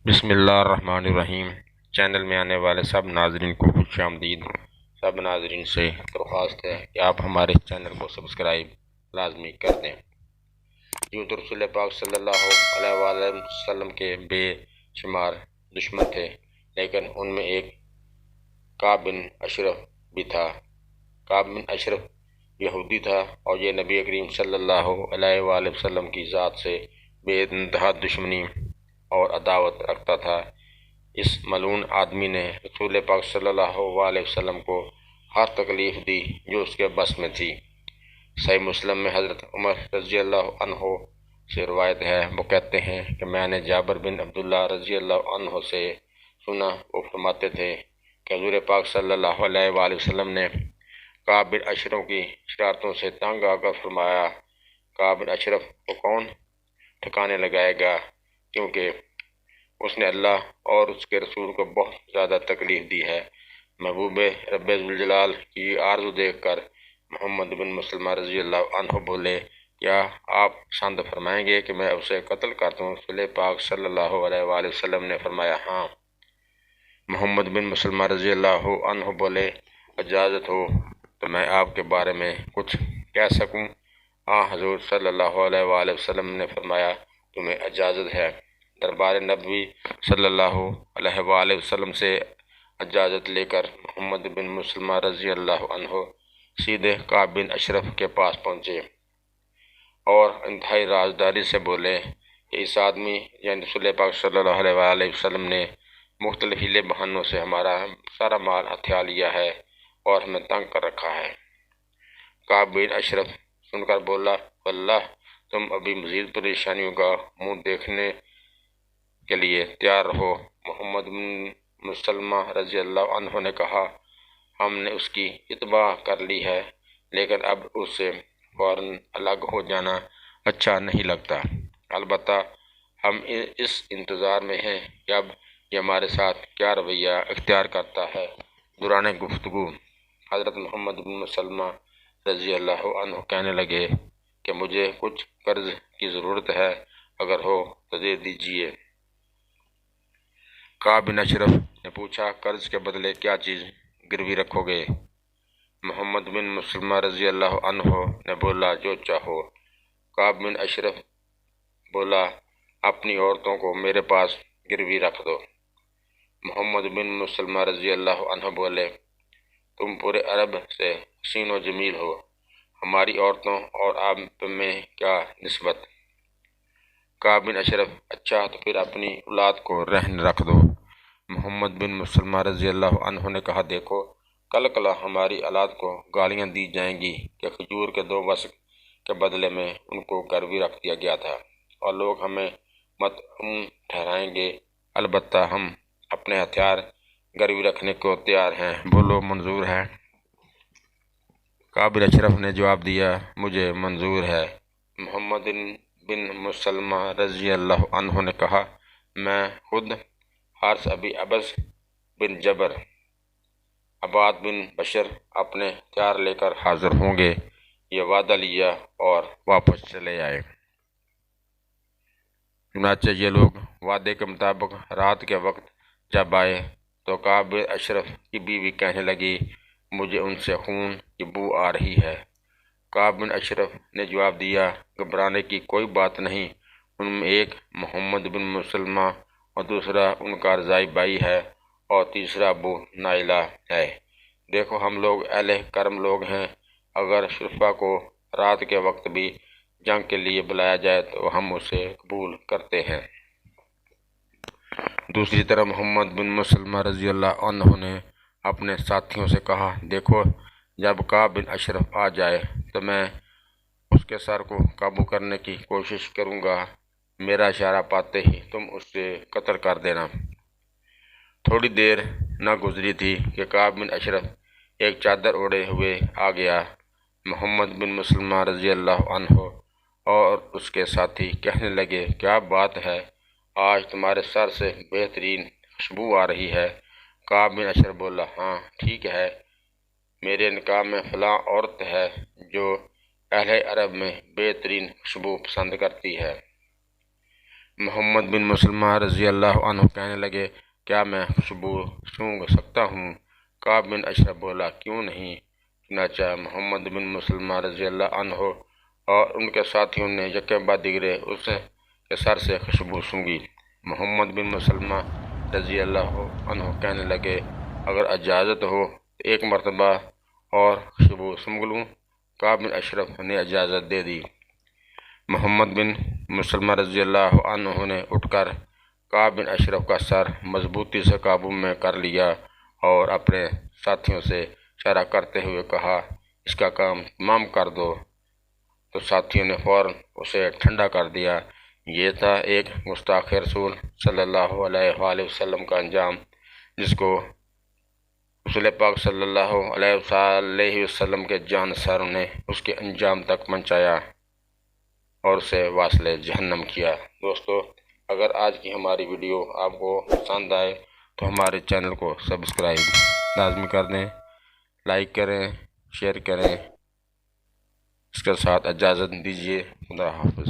بسم اللہ الرحمن الرحیم۔ چینل میں آنے والے سب ناظرین کو خوش آمدید۔ سب ناظرین سے درخواست ہے کہ آپ ہمارے چینل کو سبسکرائب لازمی کر دیں۔ یوں تو رسول پاک صلی اللہ علیہ وآلہ وسلم کے بے شمار دشمن تھے، لیکن ان میں ایک کعب بن اشرف بھی تھا۔ کعب بن اشرف یہودی تھا اور یہ نبی کریم صلی اللہ علیہ وآلہ وسلم کی ذات سے بے انتہا دشمنی اور عداوت رکھتا تھا۔ اس ملعون آدمی نے رسول پاک صلی اللہ علیہ وسلم کو ہر تکلیف دی جو اس کے بس میں تھی۔ صحیح مسلم میں حضرت عمر رضی اللہ عنہ سے روایت ہے، وہ کہتے ہیں کہ میں نے جابر بن عبداللہ رضی اللہ عنہ سے سنا، وہ فرماتے تھے کہ حضور پاک صلی اللہ علیہ وآلہ وسلم نے کعب بن اشرف کی شرارتوں سے تنگ آ کر فرمایا، کعب بن اشرف کو کون ٹھکانے لگائے گا، کیونکہ اس نے اللہ اور اس کے رسول کو بہت زیادہ تکلیف دی ہے۔ محبوب رب ذوالجلال کی آرزو دیکھ کر محمد بن مسلمہ رضی اللہ عنہ بولے، کیا آپ پسند فرمائیں گے کہ میں اسے قتل کر دوں؟ رسول پاک صلی اللہ علیہ وآلہ وسلم نے فرمایا ہاں۔ محمد بن مسلمہ رضی اللہ عنہ بولے، اجازت ہو تو میں آپ کے بارے میں کچھ کہہ سکوں؟ حضور صلی اللہ علیہ وآلہ وسلم نے فرمایا، تمہیں اجازت ہے۔ دربار نبوی صلی اللہ علیہ وآلہ وسلم سے اجازت لے کر محمد بن مسلمہ رضی اللہ عنہ سیدھے کعب بن اشرف کے پاس پہنچے اور انتہائی رازداری سے بولے کہ اس آدمی یعنی رسول پاک صلی اللہ علیہ وآلہ وسلم نے مختلف ہیلے بہانوں سے ہمارا سارا مال ہتھیا لیا ہے اور ہمیں تنگ کر رکھا ہے۔ کعب بن اشرف سن کر بولا، واللہ تم ابھی مزید پریشانیوں کا منہ دیکھنے کے لیے تیار رہو۔ محمد بن مسلمہ رضی اللہ عنہ نے کہا، ہم نے اس کی اتباع کر لی ہے، لیکن اب اس سے فوراً الگ ہو جانا اچھا نہیں لگتا۔ البتہ ہم اس انتظار میں ہیں کہ اب یہ ہمارے ساتھ کیا رویہ اختیار کرتا ہے۔ دوران گفتگو حضرت محمد بن مسلمہ رضی اللہ عنہ کہنے لگے کہ مجھے کچھ قرض کی ضرورت ہے، اگر ہو تو دے دیجیے۔ کعب بن اشرف نے پوچھا، قرض کے بدلے کیا چیز گروی رکھو گے؟ محمد بن مسلمہ رضی اللہ عنہ نے بولا، جو چاہو۔ کعب بن اشرف بولا، اپنی عورتوں کو میرے پاس گروی رکھ دو۔ محمد بن مسلمہ رضی اللہ عنہ بولے، تم پورے عرب سے حسین و جمیل ہو، ہماری عورتوں اور آپ میں کیا نسبت؟ کعب بن اشرف، اچھا تو پھر اپنی اولاد کو رہن رکھ دو۔ محمد بن مسلمہ رضی اللہ عنہ نے کہا، دیکھو کل کلا ہماری اولاد کو گالیاں دی جائیں گی کہ کھجور کے 2 وسق کے بدلے میں ان کو گروی رکھ دیا گیا تھا، اور لوگ ہمیں مطعون ٹھہرائیں گے۔ البتہ ہم اپنے ہتھیار گروی رکھنے کو تیار ہیں، بولو منظور ہے؟ کعب بن اشرف نے جواب دیا، مجھے منظور ہے۔ محمد بن مسلمہ رضی اللہ عنہ نے کہا، میں خود حارث ابی ابس بن جبر، عباد بن بشر اپنے ہتھیار لے کر حاضر ہوں گے۔ یہ وعدہ لیا اور واپس چلے آئے۔ چنانچہ یہ لوگ وعدے کے مطابق رات کے وقت جب آئے تو کعب بن اشرف کی بیوی کہنے لگی، مجھے ان سے خون کی بو آ رہی ہے۔ کعب بن اشرف نے جواب دیا، گھبرانے کی کوئی بات نہیں، ان میں ایک محمد بن مسلمہ اور دوسرا ان کا رضائی بھائی ہے اور تیسرا ابو نائلہ ہے۔ دیکھو ہم لوگ اہل کرم لوگ ہیں، اگر شرفا کو رات کے وقت بھی جنگ کے لیے بلایا جائے تو ہم اسے قبول کرتے ہیں۔ دوسری طرف محمد بن مسلمہ رضی اللہ عنہ نے اپنے ساتھیوں سے کہا، دیکھو جب کعب بن اشرف آ جائے تو میں اس کے سر کو قابو کرنے کی کوشش کروں گا، میرا اشارہ پاتے ہی تم اس سے قتل کر دینا۔ تھوڑی دیر نہ گزری تھی کہ کعب بن اشرف ایک چادر اوڑھے ہوئے آ گیا۔ محمد بن مسلمہ رضی اللہ عنہ اور اس کے ساتھی کہنے لگے، کیا بات ہے، آج تمہارے سر سے بہترین خوشبو آ رہی ہے۔ کعب بن اشرف بولا، ہاں ٹھیک ہے، میرے نکاح میں فلاں عورت ہے جو اہل عرب میں بہترین خوشبو پسند کرتی ہے۔ محمد بن مسلمہ رضی اللہ عنہ کہنے لگے کیا میں خوشبو سونگھ سکتا ہوں؟ کعب بن اشرف بولا کیوں نہیں؟ چنانچہ محمد بن مسلمہ رضی اللہ عنہ اور ان کے ساتھیوں نے یکے بعد دیگرے اس کے سر سے خوشبو سونگھی۔ محمد بن مسلمہ رضی اللہ عنہ کہنے لگے اگر اجازت ہو تو ایک مرتبہ اور خوشبو سونگھ لوں۔ کعب بن اشرف نے اجازت دے دی۔ محمد بن مسلمہ رضی اللہ عنہ نے اٹھ کر کعب بن اشرف کا سر مضبوطی سے قابو میں کر لیا اور اپنے ساتھیوں سے اشارہ کرتے ہوئے کہا اس کا کام تمام کر دو، تو ساتھیوں نے فوراً اسے ٹھنڈا کر دیا۔ یہ تھا ایک گستاخ رسول صلی اللہ علیہ وآلہ وسلم کا انجام، جس کو رسول پاک صلی اللہ علیہ وسلم کے جانثاروں نے اس کے انجام تک پہنچایا اور اسے واصل جہنم کیا۔ دوستو، اگر آج کی ہماری ویڈیو آپ کو پسند آئے تو ہمارے چینل کو سبسکرائب لازمی کر دیں، لائک کریں، شیئر کریں۔ اس کے ساتھ اجازت دیجیے، خدا حافظ۔